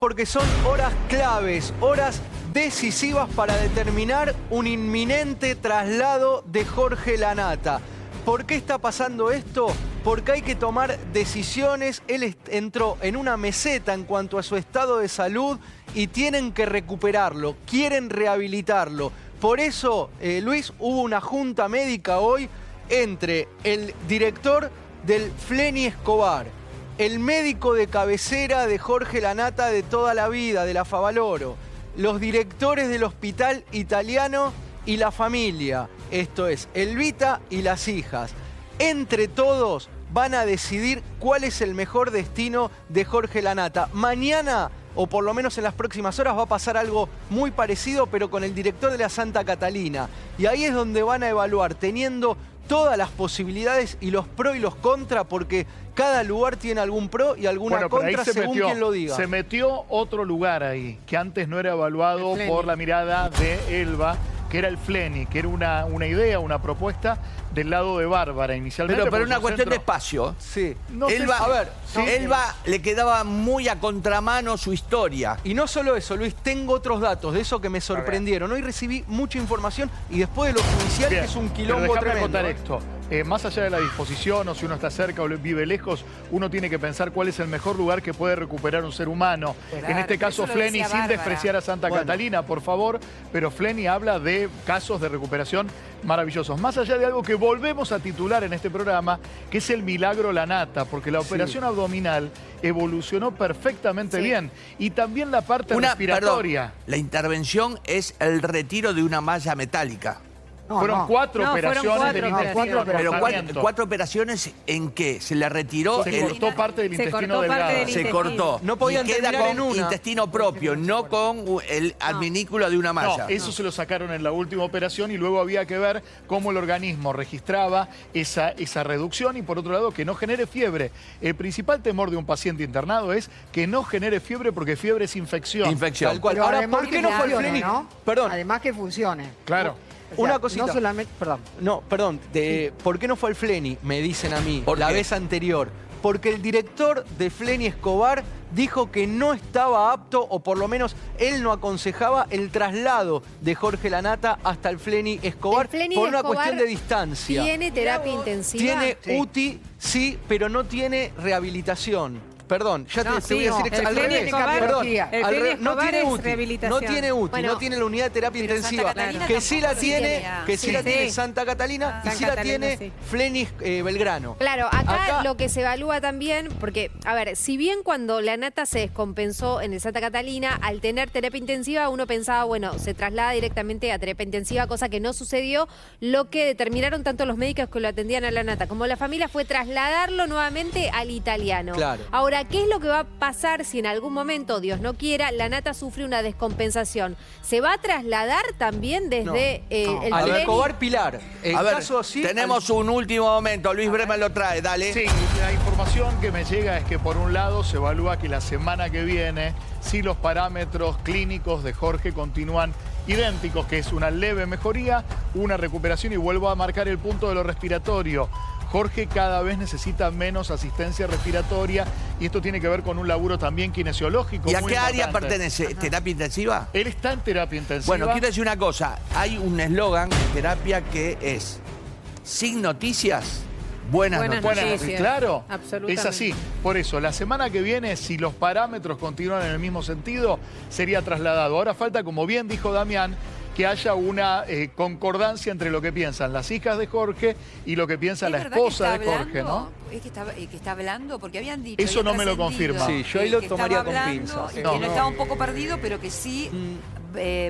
Porque son horas claves, horas decisivas para determinar un inminente traslado de Jorge Lanata. ¿Por qué está pasando esto? Porque hay que tomar decisiones. Él entró en una meseta en cuanto a su estado de salud y tienen que recuperarlo, quieren rehabilitarlo. Por eso, Luis, hubo una junta médica hoy entre el director del Flenny Escobar, el médico de cabecera de Jorge Lanata de toda la vida, de la Favaloro, los directores del hospital italiano y la familia, esto es, Elvita y las hijas. Entre todos van a decidir cuál es el mejor destino de Jorge Lanata. Mañana, o por lo menos en las próximas horas, va a pasar algo muy parecido, pero con el director de la Santa Catalina. Y ahí es donde van a evaluar, teniendo todas las posibilidades y los pros y los contras, porque cada lugar tiene algún pro y alguna contra según quien lo diga. Se metió otro lugar ahí, que antes no era evaluado por la mirada de Elba, que era el Flenny, que era una idea, una propuesta del lado de Bárbara inicialmente. Pero una cuestión de espacio. Sí. No Elba, a ver, Elba le quedaba muy a contramano su historia. Y no solo eso, Luis, tengo otros datos de eso que me sorprendieron. Hoy recibí mucha información y después de lo judicial, que es un quilombo tremendo. Contar esto. Más allá de la disposición, o si uno está cerca o vive lejos, uno tiene que pensar cuál es el mejor lugar que puede recuperar un ser humano. Claro, en este caso, Flenny, sin despreciar a Santa Catalina, por favor, pero Flenny habla de casos de recuperación maravillosos. Más allá de algo que volvemos a titular en este programa, que es el milagro Lanata, porque la operación abdominal evolucionó perfectamente bien. Y también la parte respiratoria. Perdón, la intervención es el retiro de una malla metálica. Fueron cuatro operaciones del intestino. Pero ¿cuatro operaciones en qué? Se le retiró... Se cortó parte del intestino delgado. Se cortó. No podían queda terminar con en una. Intestino propio, no con el adminículo de una malla. No, eso se lo sacaron en la última operación y luego había que ver cómo el organismo registraba esa reducción y por otro lado que no genere fiebre. El principal temor de un paciente internado es que no genere fiebre porque fiebre es infección. Infección. Tal cual. Pero Ahora, ¿por qué no fue el Flenny? ¿No? Perdón. Además que funcione. Claro. O sea, Una cosita. No solamente, perdón. No, perdón. ¿Por qué no fue el Flenny? Me dicen a mí, ¿Por la qué? vez anterior. Porque el director de Flenny Escobar dijo que no estaba apto, o por lo menos él no aconsejaba el traslado de Jorge Lanata hasta el Flenny Escobar por una cuestión de distancia. ¿Tiene terapia intensiva? Tiene UTI, sí, pero no tiene rehabilitación. Perdón, ya te voy a decir al revés. Perdón, No tiene UTI, rehabilitación. no tiene UTI, Bueno, no tiene la unidad de terapia pero intensiva. Santa Catalina Que sí la tampoco tiene, tiene, la tiene Santa Catalina y San sí la Catalina, tiene sí. Flenny Belgrano. Claro, acá lo que se evalúa también, porque, a ver, si bien cuando Lanata se descompensó en el Santa Catalina, al tener terapia intensiva, uno pensaba, bueno, se traslada directamente a terapia intensiva, cosa que no sucedió. Lo que determinaron tanto los médicos que lo atendían a Lanata como la familia fue trasladarlo nuevamente al italiano. Claro. Ahora, ¿qué es lo que va a pasar si en algún momento, Dios no quiera, Lanata sufre una descompensación? ¿Se va a trasladar también desde el al Flenny? Escobar Pilar. En A ver, caso así, tenemos un último momento. Luis Bremer lo trae, dale. Sí, la información que me llega es que por un lado se evalúa que la semana que viene, si los parámetros clínicos de Jorge continúan idénticos, que es una leve mejoría, una recuperación y vuelvo a marcar el punto de lo respiratorio. Jorge cada vez necesita menos asistencia respiratoria y esto tiene que ver con un laburo también kinesiológico. ¿Y a muy qué área importante. pertenece? ¿Terapia intensiva? Él está en terapia intensiva. Bueno, quiero decir una cosa. Hay un eslogan de terapia que es sin noticias, buenas noticias. Claro, Absolutamente. es así. Por eso, la semana que viene, si los parámetros continúan en el mismo sentido, sería trasladado. Ahora falta, como bien dijo Damián, que haya una concordancia entre lo que piensan las hijas de Jorge y lo que piensa la esposa de Jorge, ¿no? ¿Es que está hablando? Porque habían dicho... Eso había no me lo trascendido confirma. Sí, yo ahí lo que tomaría estaba con hablando, pinzas. que No, no no. estaba un poco perdido, pero que sí...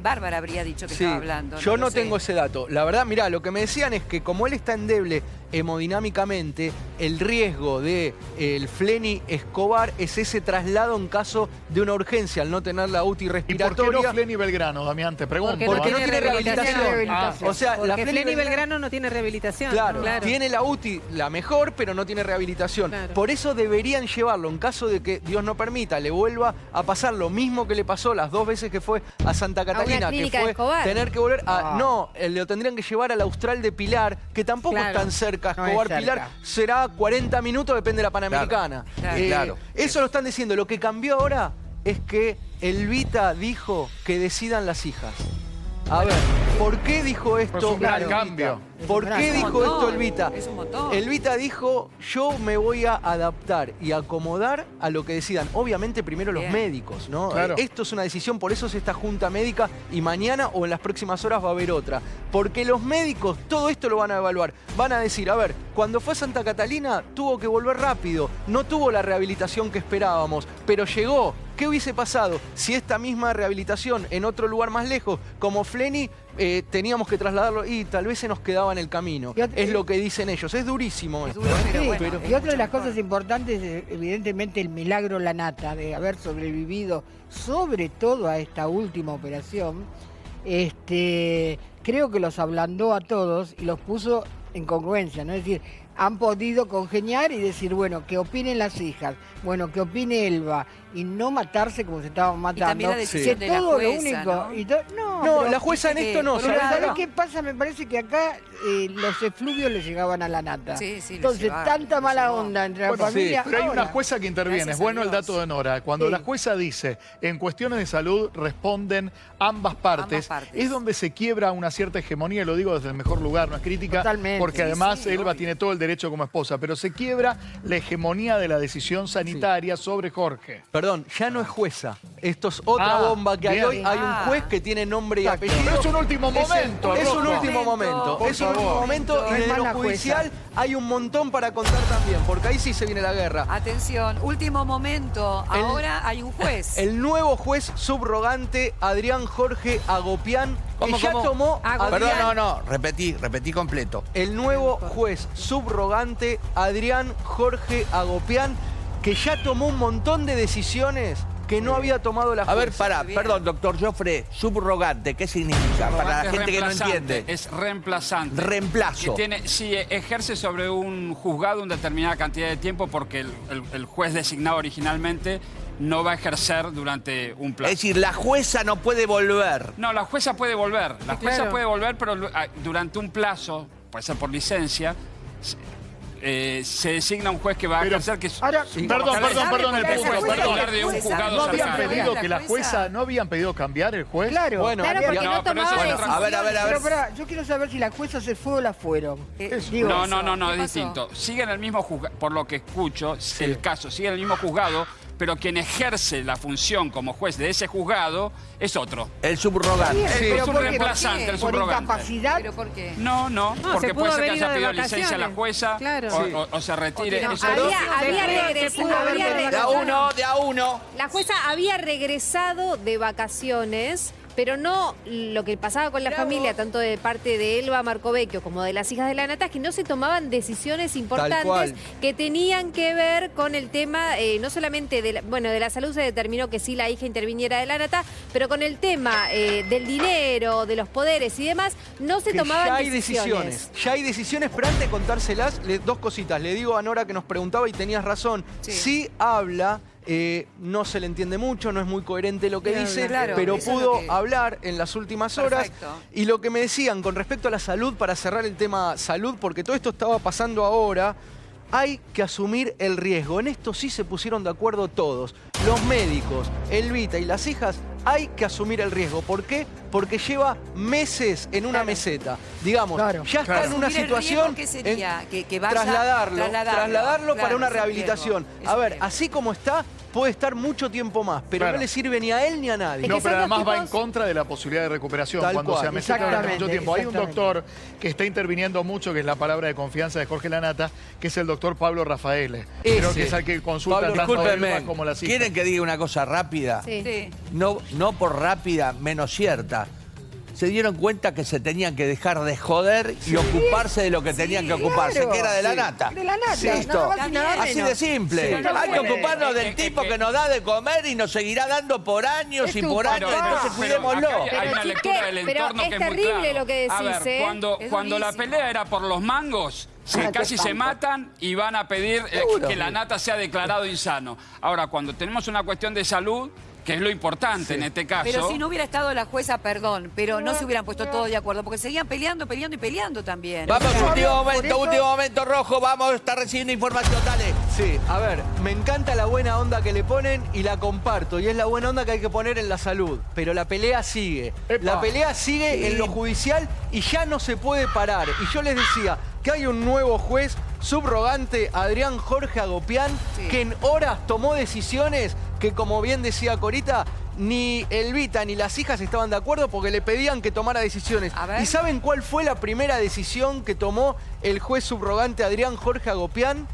Bárbara habría dicho que estaba hablando. Yo lo no sé. tengo ese dato. La verdad, mirá, lo que me decían es que como él está endeble hemodinámicamente, el riesgo de el Flenny Escobar es ese traslado en caso de una urgencia, al no tener la UTI ¿Y por qué respiratoria. no Flenny Belgrano, Damián? Te pregunto. Porque no ¿eh? tiene rehabilitación. O sea, la Porque Flenny Belgrano no tiene rehabilitación. Claro, tiene la UTI la mejor, pero no tiene rehabilitación. Claro. Por eso deberían llevarlo, en caso de que Dios no permita, le vuelva a pasar lo mismo que le pasó las 2 veces que fue a Santa Catalina, que clínica de fue Escobar. tener que volver a... No, lo tendrían que llevar al Austral de Pilar, que tampoco es tan cerca. No es Escobar cerca. Pilar será 40 minutos, depende de la Panamericana. Claro. Claro. Eso lo están diciendo. Lo que cambió ahora es que Elvita dijo que decidan las hijas. A ver, ¿por qué dijo esto? Es un gran Elvita? cambio. ¿Por qué dijo esto Elvita? Es un montón. Elvita dijo, yo me voy a adaptar y acomodar a lo que decidan. Obviamente primero los Bien. médicos, ¿no? Claro. Esto es una decisión, por eso es esta junta médica y mañana o en las próximas horas va a haber otra. Porque los médicos todo esto lo van a evaluar. Van a decir, a ver, cuando fue a Santa Catalina tuvo que volver rápido, no tuvo la rehabilitación que esperábamos, pero llegó. ¿Qué hubiese pasado si esta misma rehabilitación en otro lugar más lejos, como Fleni, teníamos que trasladarlo y tal vez se nos quedaba en el camino? Es lo que dicen ellos. Es durísimo Es esto. duro, pero Sí, bueno, y otra de las cosas importantes es evidentemente el milagro Lanata de haber sobrevivido, sobre todo a esta última operación. Creo que los ablandó a todos y los puso en congruencia, ¿no? Es decir, han podido congeniar y decir, bueno, que opinen las hijas, bueno, que opine Elba, y no matarse como se estaban matando. también la decisión que de la todo jueza, lo único. ¿no? No, pero la jueza en esto no. por pero un ¿sabes? ¿sabés qué pasa? Me parece que acá los efluvios le llegaban a la nata. Sí, sí, le Entonces, llevaban, tanta le mala llevaban. onda entre Bueno, la familia. pero hay una ahora. jueza que interviene, Gracias es bueno a el Dios. dato de Nora. Cuando Sí. la jueza dice, en cuestiones de salud responden ambas partes, es donde se quiebra una cierta hegemonía, y lo digo desde el mejor lugar, no es crítica, Totalmente. porque Sí, además sí, Elba obvio. tiene todo el derecho como esposa, pero se quiebra la hegemonía de la decisión sanitaria sobre Jorge. Perdón, ya no es jueza. Esto es otra bomba que hay bien. hoy. Hay un juez que tiene nombre y Exacto. apellido. Pero es un último momento, Es un Rocco. último momento. Por Es un último favor. momento y No es de mala lo judicial hay un montón para contar también, porque ahí sí se viene la guerra. Atención, último momento. Ahora hay un juez. El nuevo juez subrogante, Adrián Jorge Agopián, que ¿Cómo, ya cómo? tomó... Perdón, no, repetí completo. El nuevo juez subrogante, Adrián Jorge Agopián, que ya tomó un montón de decisiones que no había tomado la jueza. A ver, pará, bien. perdón, doctor Joffre, subrogante, ¿qué significa? Para la gente que no entiende. Es reemplazante. Reemplazo. Que tiene, sí, ejerce sobre un juzgado una determinada cantidad de tiempo porque el juez designado originalmente no va a ejercer durante un plazo. Es decir, la jueza no puede volver. No, la jueza puede volver. La jueza claro. puede volver, pero durante un plazo, puede ser por licencia, se designa un juez que va a Pero- ejercer que... Ahora, Perdón, el Esa punto, jueza perdón. hablar de un se sabe. juzgado ¿No habían cercano. pedido que la jueza- jueza, no habían pedido cambiar el juez? claro. Bueno, Claro, porque No, no pero eso tomaba es otra- decisiones. a ver. Pero pará, yo quiero saber si la jueza se fue o la fueron. Digo, No, ¿Qué es pasó? distinto. Sigue en el mismo juzgado, por lo que escucho, el caso sigue en el mismo juzgado, pero quien ejerce la función como juez de ese juzgado es otro. El subrogante. bien, Sí, pero es un ¿por qué? reemplazante, el ¿Por subrogante. incapacidad? ¿Pero por qué? No, porque se pudo puede ser que haber ido haya de pedido licencia a la vacaciones. jueza Claro. o se retire. No, Eso Había pudo haber regresado. De a uno. La jueza había regresado de vacaciones, pero no lo que pasaba con la familia, tanto de parte de Elba Marcovecchio como de las hijas de la Nata, es que no se tomaban decisiones importantes cual. que tenían que ver con el tema, no solamente de la salud. Se determinó que sí la hija interviniera de la Nata, pero con el tema del dinero, de los poderes y demás, no se que tomaban ya hay decisiones. Ya hay decisiones, pero antes de contárselas, dos cositas. Le digo a Nora que nos preguntaba y tenías razón. Sí. Sí habla, no se le entiende mucho, no es muy coherente lo que dice, claro, pero eso es pudo lo que- hablar en las últimas horas. Perfecto. Y lo que me decían con respecto a la salud, para cerrar el tema salud, porque todo esto estaba pasando ahora, hay que asumir el riesgo. En esto sí se pusieron de acuerdo todos. Los médicos, Elvita y las hijas, hay que asumir el riesgo. ¿Por qué? Porque lleva meses en una meseta. Digamos, Claro. ya está en una Asumir el situación... riesgo, ¿qué sería? Que vaya- trasladarlo trasladarlo, para claro, una es un rehabilitación. riesgo, es A un ver, riesgo. así como está, puede estar mucho tiempo más, pero Claro. no le sirve ni a él ni a nadie. Es No, que pero son dos además va en tipos- contra de la posibilidad de recuperación Tal cuando cual. se ameseta durante mucho Exactamente, tiempo. Hay un exactamente. doctor que está interviniendo mucho, que es la palabra de confianza de Jorge Lanata, que es el doctor Pablo Rafaele. Creo Ese. que es el que consulta Pablo, tanto a Discúlpenme, Elba como las hijas. ¿quieren que diga una cosa rápida? Sí. Sí. No por rápida, menos cierta. Se dieron cuenta que se tenían que dejar de joder y ocuparse de lo que tenían que ocuparse, claro. que era de la nata. De la nata, Listo. nada más y nada Así menos. de simple. Sí, tal Hay que cual. ocuparnos del tipo que nos da de comer y nos seguirá dando por años Es y tu por papá. años. Entonces cuidémoslo. acá hay Pero, una chique, lectura del pero entorno es que es muy terrible claro. lo que A decís, ver, ¿eh? Es cuando la durísimo. pelea era por los mangos, casi se matan y van a pedir Seguro. que la nata sea declarado insano. Ahora, cuando tenemos una cuestión de salud, que es lo importante en este caso. Pero si no hubiera estado la jueza, perdón, pero no se hubieran puesto todos de acuerdo, porque seguían peleando también. Vamos, último momento, Rojo, vamos a estar recibiendo información, dale. Sí, a ver, me encanta la buena onda que le ponen y la comparto. Y es la buena onda que hay que poner en la salud. Pero la pelea sigue. Epa. La pelea sigue en lo judicial y ya no se puede parar. Y yo les decía que hay un nuevo juez subrogante, Adrián Jorge Agopián, que en horas tomó decisiones que, como bien decía Corita, ni Elvita ni las hijas estaban de acuerdo porque le pedían que tomara decisiones. A ver. ¿Y saben cuál fue la primera decisión que tomó el juez subrogante Adrián Jorge Agopián?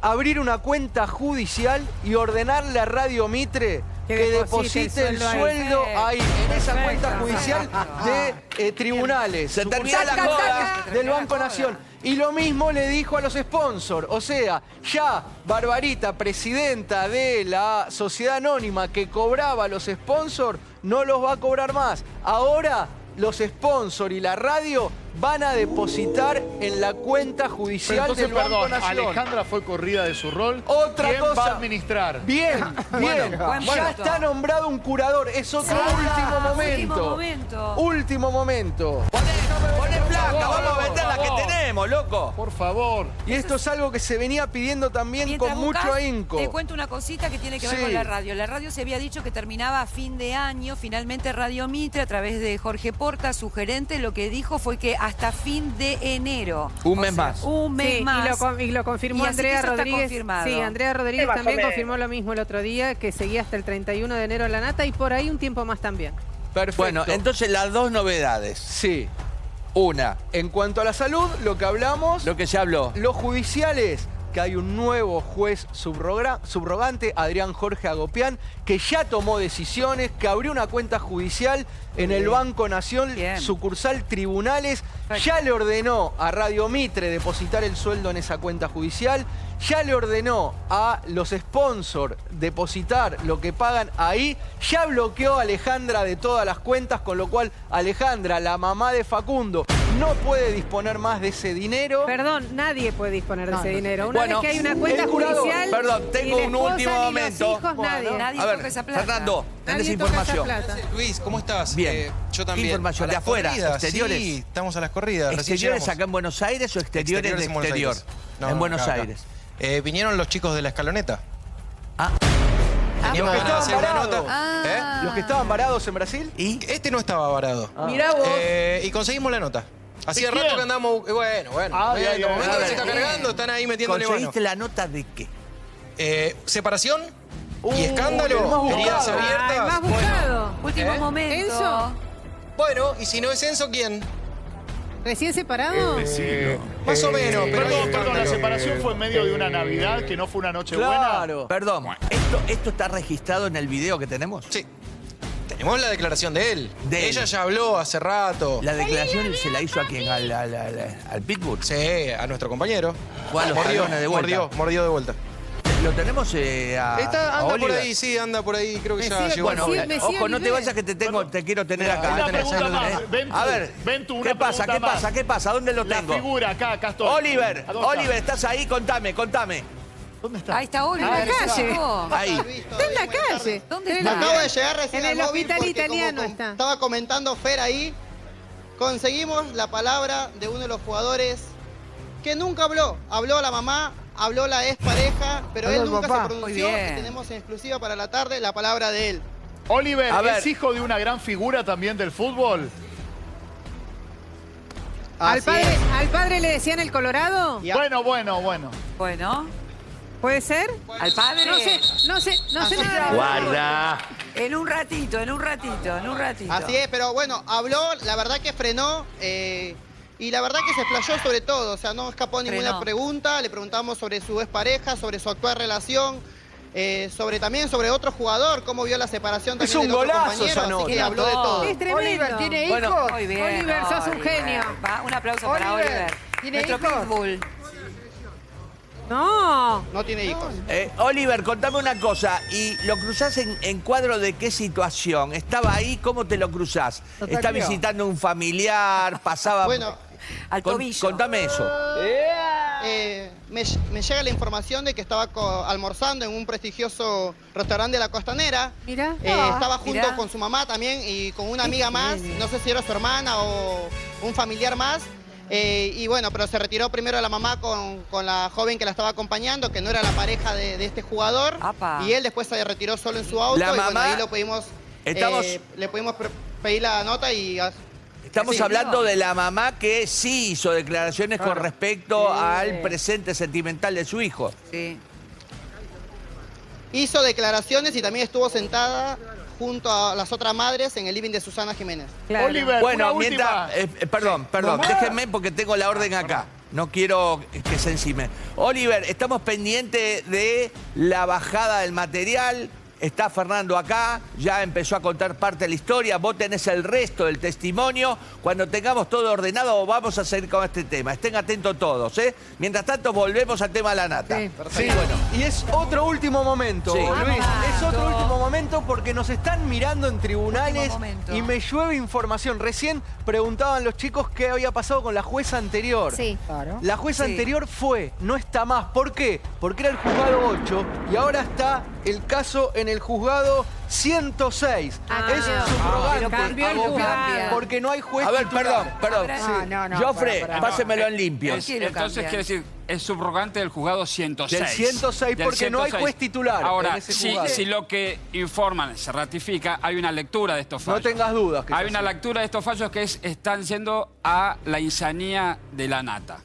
Abrir una cuenta judicial y ordenarle a Radio Mitre que deposite el sueldo ahí, en esa cuenta judicial de tribunales. Se termina la sucursal joda. del Banco Nación. Y lo mismo le dijo a los sponsors. O sea, ya Barbarita, presidenta de la sociedad anónima que cobraba a los sponsors, no los va a cobrar más. Ahora los sponsors y la radio van a depositar en la cuenta Pero judicial entonces, del Banco perdón, Nación. Alejandra fue corrida de su rol. Otra ¿Quién cosa. va a administrar? Bien, bien. buen Ya punto. está nombrado un curador. Es otro último momento. Último momento. Poné placa, favor, vamos a vender la por que favor. tenemos, loco. Por favor. Y esto es algo que se venía pidiendo también Mientras con mucho buscas, ahínco. te cuento una cosita que tiene que ver Sí. con la radio. La radio se había dicho que terminaba a fin de año. Finalmente Radio Mitre, a través de Jorge Porta, su gerente, lo que dijo fue que hasta fin de enero. Un mes más. Un mes Sí, más. y lo confirmó Y así que Andrea eso está Rodríguez. confirmado. Sí, Andrea Rodríguez Más o también menos. confirmó lo mismo el otro día, que seguía hasta el 31 de enero la nata y por ahí un tiempo más también. Perfecto. Bueno, entonces las dos novedades. Sí. Una, En cuanto a la salud, lo que hablamos, lo que se habló. los judiciales, que hay un nuevo juez subrogante, Adrián Jorge Agopián, que ya tomó decisiones, que abrió una cuenta judicial en el Banco Nación, Bien. sucursal Tribunales, Perfecto. ya le ordenó a Radio Mitre depositar el sueldo en esa cuenta judicial, ya le ordenó a los sponsors depositar lo que pagan ahí, ya bloqueó a Alejandra de todas las cuentas, con lo cual Alejandra, la mamá de Facundo, no puede disponer más de ese dinero. Perdón, nadie puede disponer de ese no. dinero. Una Bueno, vez que hay una cuenta el curador. judicial. Perdón, tengo ni la un esposa, último ni momento. Los hijos, nadie. Nadie A ver, toca esa plata. Fernando, ¿tenés Nadie toca esa información? plata. Luis, ¿cómo estás? Bien. Yo también. ¿Qué información? ¿A ¿De las afuera? corridas? ¿Exteriores? Sí, estamos a las corridas. recién ¿Exteriores llegamos. acá en Buenos Aires o exteriores, Exteriores de en Buenos exterior? Aires. No, en Buenos acá, acá. Aires. Vinieron los chicos de la escaloneta. Ah, Veníamos los que a estaban hacer una varados. nota. ¿Eh? Los que estaban varados en Brasil. ¿y? Este no estaba varado. Mirá vos. Y conseguimos la nota. Hacía ¿De rato quién? que andamos. Bueno. Ay, ay, en el ay, momento a que ver, se está cargando, están ahí metiéndole mano. ¿Conseguiste la nota de qué? Separación y el escándalo. más Heridas buscado. abiertas. Ay, más buscado. Último momento. ¿Enzo? Bueno, y si no es Enzo, ¿quién? ¿Recién separado? Más o menos, pero hay Perdón, la escándalo. separación fue en medio de una Navidad, que no fue una noche buena. Claro. Perdón, ¿esto está registrado en el video que tenemos? Sí. Tenemos la declaración de él. De él. Ella ya habló hace rato. ¿La declaración se la hizo a quién? ¿Al Pitbull? Sí, a nuestro compañero. Fue a los talones de vuelta. Mordió de vuelta. ¿Lo tenemos a Anda por Oliver? ahí, sí, anda por ahí. Creo que Me ya sigue- llegó. Bueno, Me sigue ojo, no te Oliver. vayas que te quiero tener Mira, acá. Una tenés, pregunta ahí lo más. tenés. Ventu, A ver, Ventu, una ¿qué pasa? pregunta ¿Qué más. pasa? ¿Qué pasa? ¿Dónde lo La tengo? figura, acá estoy. Oliver, ¿A dónde está? Oliver, ¿estás ahí? Contame. ¿Dónde está? Ahí está Oliver. En la ya calle. llegó. Ahí. Está en la calle. ¿Dónde En está? el- Acabo de llegar recién En el al móvil hospital porque italiano como está. estaba comentando Fer ahí, conseguimos la palabra de uno de los jugadores que nunca habló. Habló la mamá, habló la expareja, pero Habló él el nunca papá. se pronunció Muy bien. y tenemos en exclusiva para la tarde la palabra de él. Oliver, A ver. ¿es hijo de una gran figura también del fútbol? Así es. ¿Al padre le decían el Colorado? Y a- Bueno. Bueno, ¿Puede ser? al padre. No sé Así nada. es. Guarda. En un ratito. Así es, pero bueno, habló, la verdad que frenó y la verdad que se explayó sobre todo, o sea, no escapó ninguna Frenó. pregunta, le preguntamos sobre su expareja, sobre su actual relación, también sobre otro jugador, cómo vio la separación Es también un del otro golazo compañero, esa así nota. que habló de todo. Es tremendo. Oliver, ¿tiene Bueno, hijos? Muy bien. Oliver, sos un genio. Va, un aplauso para Oliver, Oliver. ¿tiene Nuestro hijos? pitbull. No. No tiene hijos. Oliver, contame una cosa. ¿Y lo cruzás en cuadro de qué situación? ¿Estaba ahí? ¿Cómo te lo cruzás? Lo ¿Está tacleó. visitando un familiar? ¿Pasaba...? Bueno, Al tobillo. Contame eso. me llega la información de que estaba almorzando en un prestigioso restaurante de la Costanera. Mira. Estaba junto mirá. con su mamá también y con una amiga más, no sé si era su hermana o un familiar más. Y bueno, pero se retiró primero la mamá con la joven que la estaba acompañando, que no era la pareja de este jugador. Apa. Y él después se retiró solo en su auto. La y bueno, mamá- ahí lo pudimos, Estamos- le pudimos pedir la nota y... Estamos Sí, hablando de la mamá que sí hizo declaraciones con respecto al presente sentimental de su hijo. Sí. Hizo declaraciones y también estuvo sentada junto a las otras madres en el living de Susana Jiménez. Claro. Oliver, Bueno, una última. mientras... perdón, déjenme porque tengo la orden acá. No quiero que se encime. Oliver, estamos pendientes de la bajada del material. Está Fernando acá, ya empezó a contar parte de la historia. Vos tenés el resto del testimonio. Cuando tengamos todo ordenado, vamos a seguir con este tema. Estén atentos todos, ¿eh? Mientras tanto, volvemos al tema de la nata. Sí. Sí, bueno. Y es otro último momento, Sí. Luis. Es otro último momento porque nos están mirando en tribunales Último momento. y me llueve información. Recién preguntaban los chicos qué había pasado con la jueza anterior. Sí. Claro. La jueza Sí. anterior no está más. ¿Por qué? Porque era el juzgado 8 y ahora está el caso en el juzgado 106. Ah, es subrogante, cambió el abogado, juzgado. porque no hay juez A ver, titular. perdón. No, Joffre, pará. pásemelo en limpio. ¿Por qué lo Entonces cambian? quiere decir, es subrogante del juzgado 106. Del 106, Del porque no hay 106. juez titular Ahora, en ese si, juzgado. si lo que informan se ratifica, hay una lectura de estos No fallos. tengas dudas. Que Hay es una así. lectura de estos fallos que están yendo a la insanía de la nata.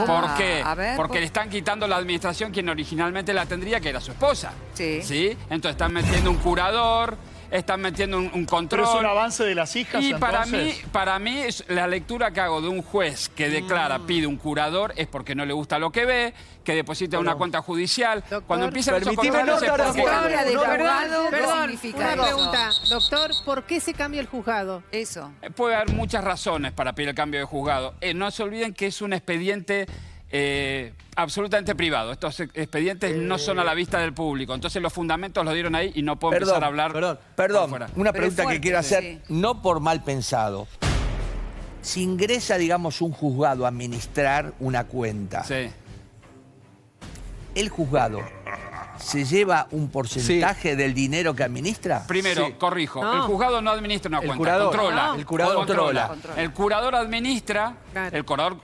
¿Por qué? A ver, Porque le están quitando la administración quien originalmente la tendría, que era su esposa. Sí. Entonces están metiendo un curador, están metiendo un Pero control. es un avance de las hijas, Y entonces. para mí es la lectura que hago de un juez que declara, pide un curador, es porque no le gusta lo que ve, que deposita una cuenta judicial. Doctor, Cuando empiezan esos permitime controles es notar porque algo. Historia del No, juzgado, ¿qué Perdón, significa una eso? pregunta. Doctor, ¿por qué se cambia el juzgado? Eso. puede haber muchas razones para pedir el cambio de juzgado. No se olviden que es un expediente absolutamente privado. Estos expedientes no son a la vista del público. Entonces los fundamentos los dieron ahí y no puedo empezar a hablar por Perdón, fuera. una Pero es pregunta que fuerte, quiero hacer, sí. no por mal pensado. Si ingresa, digamos, un juzgado a administrar una cuenta, Sí. ¿el juzgado se lleva un porcentaje del dinero que administra? Primero, Sí. corrijo, No. el juzgado no administra una El cuenta, curador. controla. No. El curador controla. El curador administra, Claro. el curador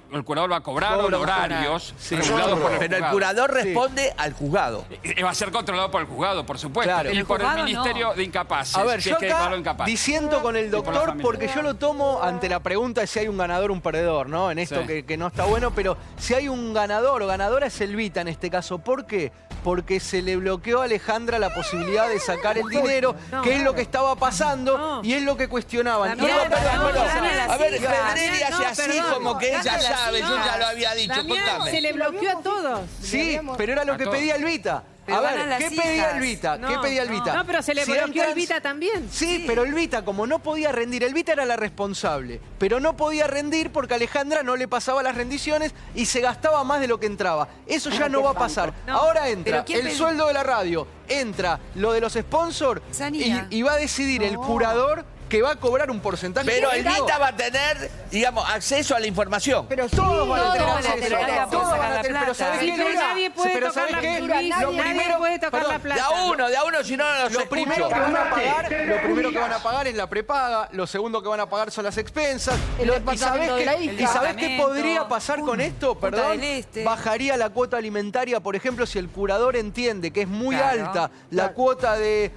va a cobrar Cobra honorarios Sí. regulados por el Pero el juzgado. curador responde al juzgado. Va a ser controlado por el juzgado, por supuesto, Claro. y El por el juzgado Ministerio no. de Incapaces, A ver, que yo es que declaró acá incapaz. disiento con el Y por la doctor familia. porque yo lo tomo ante la pregunta de si hay un ganador o un perdedor, ¿no? En esto Sí. que no está bueno, pero si hay un ganador o ganadora es Elvita en este caso. ¿Por qué? Porque se le bloqueó a Alejandra la posibilidad de sacar el dinero, No. que es lo que estaba pasando No. y es lo que cuestionaban. Damián, Y ahora- perdón, A ver, hijas. Pedreri hace No, así perdón. como que ella Dame las sabe, yo hijas. ya lo había dicho, Damián contame. se le bloqueó a todos. Sí, pero era lo que A todos. pedía Elvita. Pero A van a ver, las ¿qué pedía hijas. Elvita? ¿Qué No, pedía Elvita? No, pero se le Si bloqueó a alguien- Elvita también. Sí, pero Elvita, como no podía rendir, Elvita era la responsable, pero no podía rendir porque Alejandra no le pasaba las rendiciones y se gastaba más de lo que entraba. Eso ya no va a pasar. No, Ahora entra pero ¿quién el pedí? sueldo de la radio, entra lo de los sponsors Sanía. y va a decidir el curador que va a cobrar un porcentaje. Pero ¿Qué Elvita va a tener, digamos, acceso a la información. Pero Todos van a todos tener van a acceso. tener, nadie Todos puede van sacar a la tener, pero plata. ¿sabés Sí, qué, pero Lula? nadie puede Pero tocar ¿sabés la qué? plata. Lo Nadie primero- puede tocar perdón, la plata. De a uno, si no, no los Lo primero escucho. que van a pagar, lo primero que van a pagar es la prepaga, lo segundo que van a pagar son las expensas. El ¿Y departamento de la hija. ¿Y sabés qué Departamento, podría pasar con esto? Punta Perdón. del Este. Bajaría la cuota alimentaria, por ejemplo, si el curador entiende que es muy Claro. alta la cuota de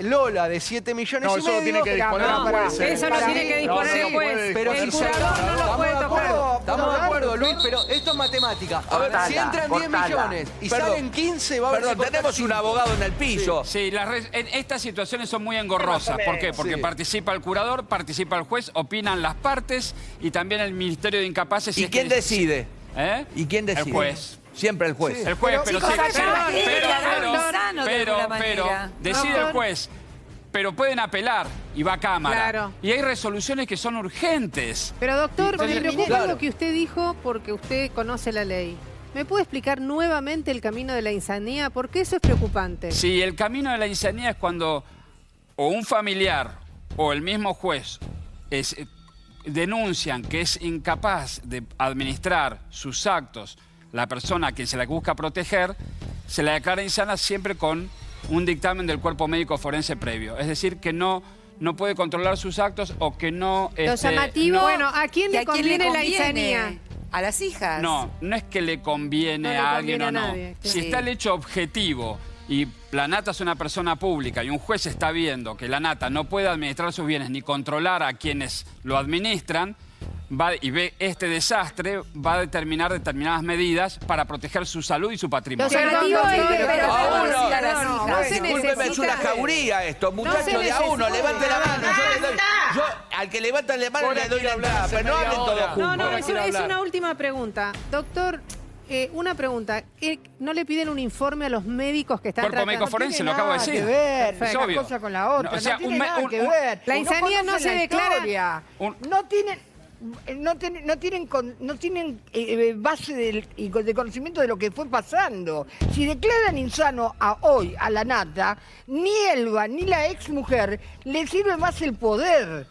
Lola de 7 millones No, y eso lo medio. tiene que disponer No, el juez. eso lo tiene que disponer No, el no juez. puede Pero El si se curador no lo estamos puede de tocar. acuerdo, estamos de acuerdo, Luis, pero esto es matemática. A ver, si entran 10 millones y Perdón. salen 15, va a haber que Perdón, cortar tenemos un 5. abogado en el piso. Sí, en estas situaciones son muy engorrosas. ¿Por qué? Porque Sí. participa el curador, participa el juez, opinan las partes y también el Ministerio de Incapaces. si ¿Y es quién que- decide? ¿Eh? ¿Y quién decide? El juez. Siempre el juez. El juez, pero, chicos, sí, acá pero, es pero, insano de alguna manera. decide el Doctor. juez. Pero pueden apelar y va a cámara. Claro. Y hay resoluciones que son urgentes. Pero doctor, me Entonces, preocupa claro. lo que usted dijo porque usted conoce la ley. ¿Me puede explicar nuevamente el camino de la insanía? Porque eso es preocupante. Sí, el camino de la insanía es cuando o un familiar o el mismo juez denuncian que es incapaz de administrar sus actos la persona a quien se la busca proteger, se la declara insana siempre con un dictamen del cuerpo médico forense previo. Es decir, que no puede controlar sus actos o que no... Lo llamativo... Bueno, ¿a quién le conviene la insanía? A las hijas. No es que le conviene a alguien o no. Nadie, claro. Si está el hecho objetivo y la Nata es una persona pública y un juez está viendo que la Nata no puede administrar sus bienes ni controlar a quienes lo administran, y ve este desastre, va a determinar determinadas medidas para proteger su salud y su patrimonio. Lo llamativo es que... Discúlpeme, es una jauría esto, muchachos, de a uno, levante la mano. Yo al que levanta la mano le doy la entrada, pero no hablen todos juntos. No, es una última pregunta. Doctor, una pregunta. ¿No le piden un informe a los médicos que están Cuerpo médico forense, lo acabo de decir. No tiene nada que ver Es una obvio. cosa con la otra, No, o sea, no tiene nada que ver. La insanía no se declara. No tienen base de conocimiento de lo que fue pasando. Si declaran insano hoy a la Nata, ni Elba ni la ex mujer le sirve más el poder.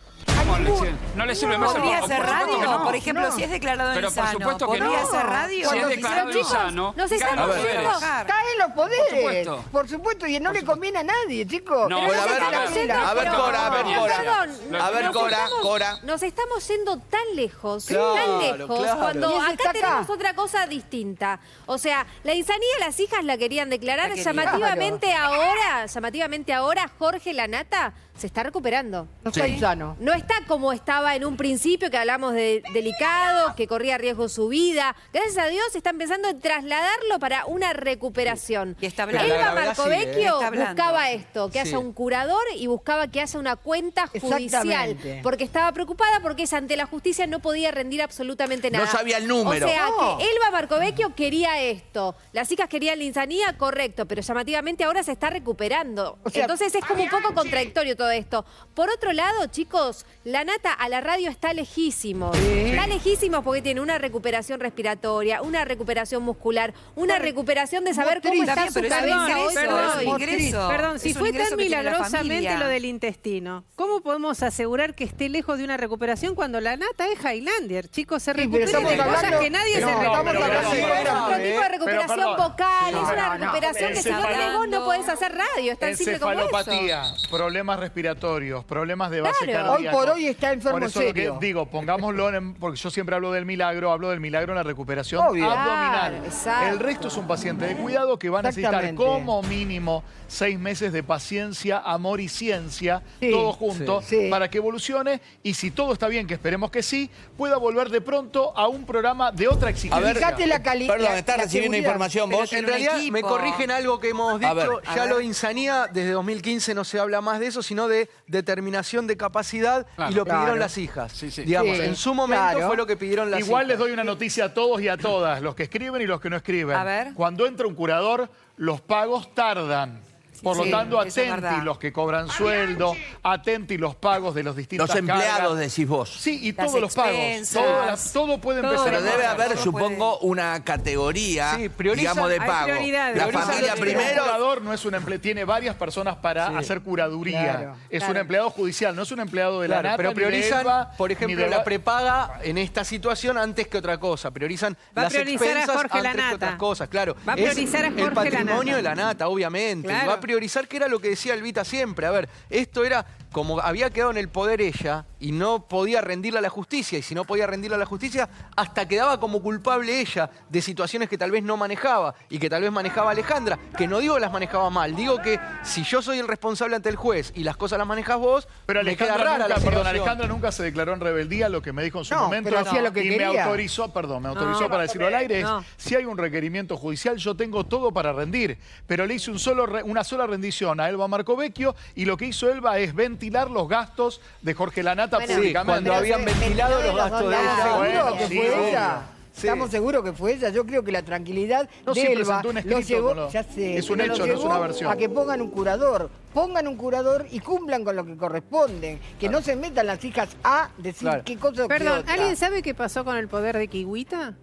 No le sirve más el ¿Podría poder. hacer Por supuesto que radio? no. Por ejemplo, si es declarado Pero por insano, supuesto que ¿podría no. hacer radio? Si es declarado insano, Nos caen estamos los yendo. poderes. Caen los poderes, supuesto. por supuesto, y no le conviene a nadie, chicos. No, Bueno, Nos a ver, estamos yendo, a ver, pero- Cora, a ver, Cora. Perdón, A ver, nos Cora. estamos- Nos estamos yendo tan lejos, Claro, claro. cuando Y ese acá está acá. tenemos otra cosa distinta. O sea, la insanía las hijas la querían declarar, La querían. llamativamente ahora, Jorge la Nata se está recuperando. No está insano. No está como estaba en un principio, que hablamos de delicado, que corría riesgo su vida. Gracias a Dios está empezando a trasladarlo para una recuperación. Y está hablando. La Elba gravedad Marcovecchio sigue, está hablando. buscaba esto, que Sí. haya un curador y buscaba que haya una cuenta judicial. Exactamente. Porque estaba preocupada porque ella ante la justicia no podía rendir absolutamente nada. No sabía el número. O sea, No. que Elba Marcovecchio quería esto. Las hijas querían la insanía, correcto, pero llamativamente ahora se está recuperando. O sea, Entonces es como un poco contradictorio todo esto. Por otro lado, chicos, la Nata a la radio está lejísimo. Está lejísimo porque tiene una recuperación respiratoria, una recuperación muscular, una recuperación de saber cómo motriz. está Está su bien, pero es un cabeza ingreso, hoy es por un hoy. ingreso. Perdón, si Es un fue ingreso tan que tiene la milagrosamente familia. lo del intestino, ¿cómo podemos asegurar que esté lejos de una recuperación cuando la Nata es Highlander? Chicos, se pero recupera estamos de cosas hablando- que nadie no, se estamos recupera. hablando de Es otro tipo de recuperación perdón. vocal, es una no, recuperación que si no tenés vos no podés hacer radio, es tan simple como eso. Encefalopatía, problemas respiratorios, problemas de base Claro. cardíaca. Hoy por hoy está enfermo Por eso serio. lo que digo, pongámoslo porque yo siempre hablo del milagro en la recuperación Obvio. abdominal. Claro, exacto. El resto es un paciente de cuidado que va a necesitar Exactamente. como mínimo 6 meses de paciencia, amor y ciencia, Sí, todo junto, sí. para que evolucione y si todo está bien, que esperemos que sí, pueda volver de pronto a un programa de otra exigencia. Fíjate la calidad. Perdón, ¿estás recibiendo información Pero vos? en realidad equipo. me corrigen algo que hemos dicho, A ver, ya lo de insanía, desde 2015 no se habla más de eso, sino de determinación de capacidad Claro. y lo pidieron Claro. las hijas. Sí, sí. Digamos, Sí, en su momento claro. fue lo que pidieron las Igual hijas. les doy una noticia a todos y a todas, los que escriben y los que no escriben. A ver. Cuando entra un curador, los pagos tardan. Por lo Sí, tanto, eso es atenti verdad. los que cobran sueldo, atenti los pagos de los distintos Los empleados, decís vos. Sí, y Las todos los pagos. expensas. Todo puede empezar Pero a debe pasar. haber, todo supongo, una categoría, Sí, priorizan- digamos, de hay pago. prioridades. La Priorizan familia los Un primero. curador no es un empleado, tiene varias personas para hacer curaduría. Claro, es claro. un empleado judicial, no es un empleado de la Claro, nata, pero ni de priorizan, Elba, por ni ejemplo, de la prepaga en esta situación antes que otra cosa. Priorizan Va a las priorizar a expensas Jorge antes que Lanata. otras cosas, claro. Va a priorizar a Es Jorge el patrimonio Lanata. de la nata, obviamente. Claro. Va a priorizar, que era lo que decía Elvita siempre. A ver, esto era como había quedado en el poder ella y no podía rendirle a la justicia, y si no podía rendirle a la justicia, hasta quedaba como culpable ella de situaciones que tal vez no manejaba y que tal vez manejaba Alejandra, que no digo que las manejaba mal, digo que si yo soy el responsable ante el juez y las cosas las manejas vos, Pero me queda Alejandra rara la nunca, perdón, situación. Alejandra nunca se declaró en rebeldía, lo que me dijo en su No, momento. pero hacía lo que y me quería. autorizó, para decirlo al aire, es, No. si hay un requerimiento judicial, yo tengo todo para rendir. Pero le hice una sola rendición a Elba Marcovecchio y lo que hizo Elba es ventilar los gastos de Jorge Lanata Bueno, públicamente. cuando habían ventilado los gastos de ¿Estamos ella. seguros bueno, que sí, fue obvio. ella? Sí. ¿Estamos seguros que fue ella? Yo creo que la tranquilidad No, de sí, Elba presentó un lo escrito llevó, con lo- ya sé, es un pero lo hecho, no es llevó una versión. a que pongan un curador. Pongan un curador y cumplan con lo que corresponden. Que no se metan las hijas a decir Claro. qué cosa o qué Perdón, otra. ¿alguien sabe qué pasó con el poder de Kiwita?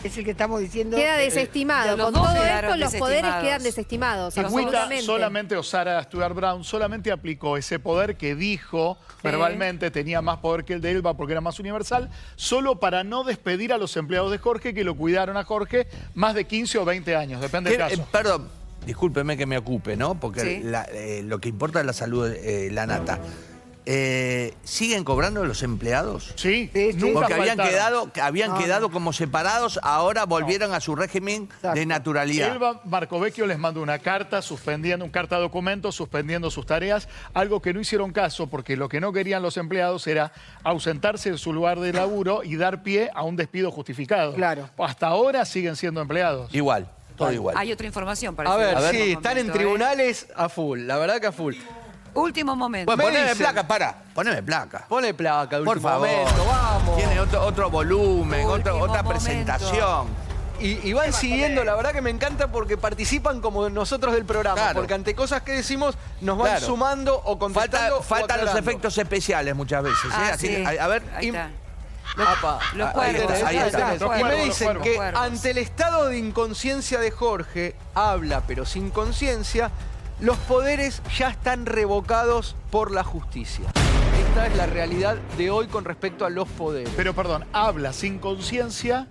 Es el que estamos diciendo. Queda desestimado. los Con dos todo quedaron esto, los poderes desestimados. quedan desestimados. Agüita Absolutamente. solamente, o Sarah Stuart Brown, solamente aplicó ese poder que dijo verbalmente tenía más poder que el de Elba porque era más universal, solo para no despedir a los empleados de Jorge que lo cuidaron a Jorge más de 15 o 20 años, depende del caso. Perdón, discúlpeme que me ocupe, ¿no? Porque Sí. lo que importa es la salud de la nata. ¿Siguen cobrando los empleados? Sí, Sí, sí. nunca Porque faltaron. habían quedado como separados, ahora volvieron a su régimen Exacto. de naturalidad. Elba Marcovecchio les mandó una carta suspendiendo, un carta documento suspendiendo sus tareas, algo que no hicieron caso porque lo que no querían los empleados era ausentarse de su lugar de laburo y dar pie a un despido justificado. Claro. Hasta ahora siguen siendo empleados. Igual, todo igual. Hay otra información para A ver, ese sí, último están en momento, tribunales a full, la verdad que a full. Último momento. Bueno, Me poneme dicen- placa, poneme placa. Pone placa, Por último favor. momento, vamos. Tiene otro volumen, Último otra momento. presentación. Y van siguiendo, la verdad que me encanta porque participan como nosotros del programa, Claro. porque ante cosas que decimos nos van Claro. sumando o contestando. Faltan o los aclarando. efectos especiales muchas veces. Ah, Así sí. que, a ver, Ahí está. Apa, Los ahí cuervos. tenés, Ahí está. tenés. Los Y me cuervos, dicen los que cuervos. ante el estado de inconsciencia de Jorge, habla pero sin conciencia, los poderes ya están revocados por la justicia. Esta es la realidad de hoy con respecto a los poderes. Pero perdón, habla sin conciencia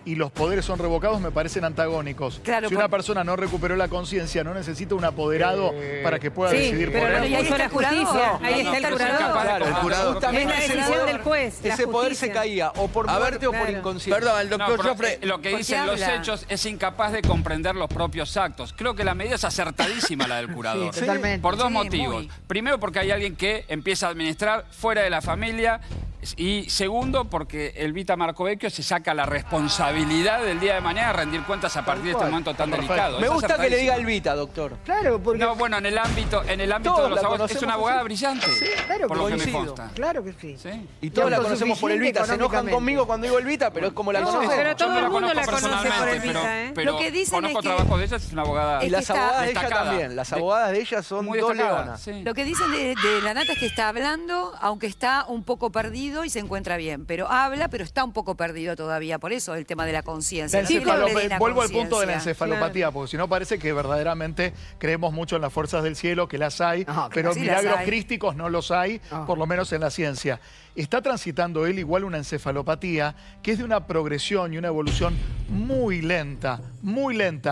y los poderes son revocados, me parecen antagónicos. Claro, si una persona no recuperó la conciencia, no necesita un apoderado para que pueda Sí, decidir por pero él. lo Y ahí puso está la el jurado. justicia. No, Ahí no, está el pero soy jurado. capaz de Claro, jurado. justamente Es la ese decisión poder- del juez, la ese poder se justicia. caía o por A ver, muerte o por claro. inconsciencia. perdón, el No, doctor pero, Joffre. lo que ¿por dicen qué los habla? hechos es incapaz de comprender los propios actos. Creo que la medida es acertadísima la del curador. Sí, totalmente. Por dos Sí, motivos. muy. Primero, porque hay alguien que empieza a administrar fuera de la familia. Y segundo, porque Elvita Marcovecchio se saca la responsabilidad del día de mañana de rendir cuentas a partir de este cual. momento tan Perfecto. delicado. Me Es gusta que le diga acertadísimo. Elvita, doctor. Claro, porque. No, bueno, en el ámbito Todos de los la abogados, es conocemos una abogada así. brillante. claro, por lo que me coincido. consta. Claro que sí. ¿Sí? Y todos la Y conocemos por autosuficiente Elvita. Se enojan económicamente. conmigo cuando digo Elvita, pero es como la No, conocemos. pero Yo todo no el la mundo conozco la conoce por personalmente, Elvita, ¿eh? pero Lo que dicen conozco es que- trabajos de ella, es una abogada Y Es las que está abogadas de ella destacada. también. Las abogadas de ella son muy dos destacada. leonas. Sí. Lo que dicen de la nata es que está hablando, aunque está un poco perdido y se encuentra bien. Pero habla, pero está un poco perdido todavía. Por eso el tema de la conciencia. La Sí, encefalo- vuelvo al punto de la conciencia. encefalopatía, porque si no parece que verdaderamente creemos mucho en las fuerzas del cielo, que las hay, No, pero sí las milagros hay. crísticos no los hay, No. por lo menos en la ciencia. Está transitando él igual una encefalopatía que es de una progresión y una evolución muy lenta,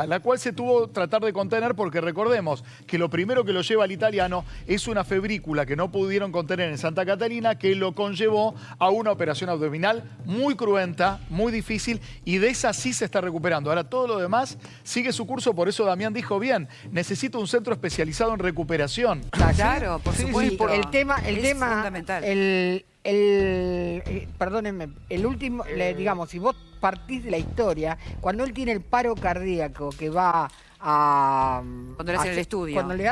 la cual se tuvo que tratar de contener porque recordemos que lo primero que lo lleva al italiano es una febrícula que no pudieron contener en Santa Catalina, que lo conllevó a una operación abdominal muy cruenta, muy difícil, y de esa sí se está recuperando. Ahora todo lo demás sigue su curso, por eso Damián dijo bien, necesito un centro especializado en recuperación. Claro, por Sí, supuesto. el tema, Es fundamental. perdónenme, el último, digamos, si vos partís de la historia, cuando él tiene el paro cardíaco que va a... Cuando le hacen el estudio. Cuando le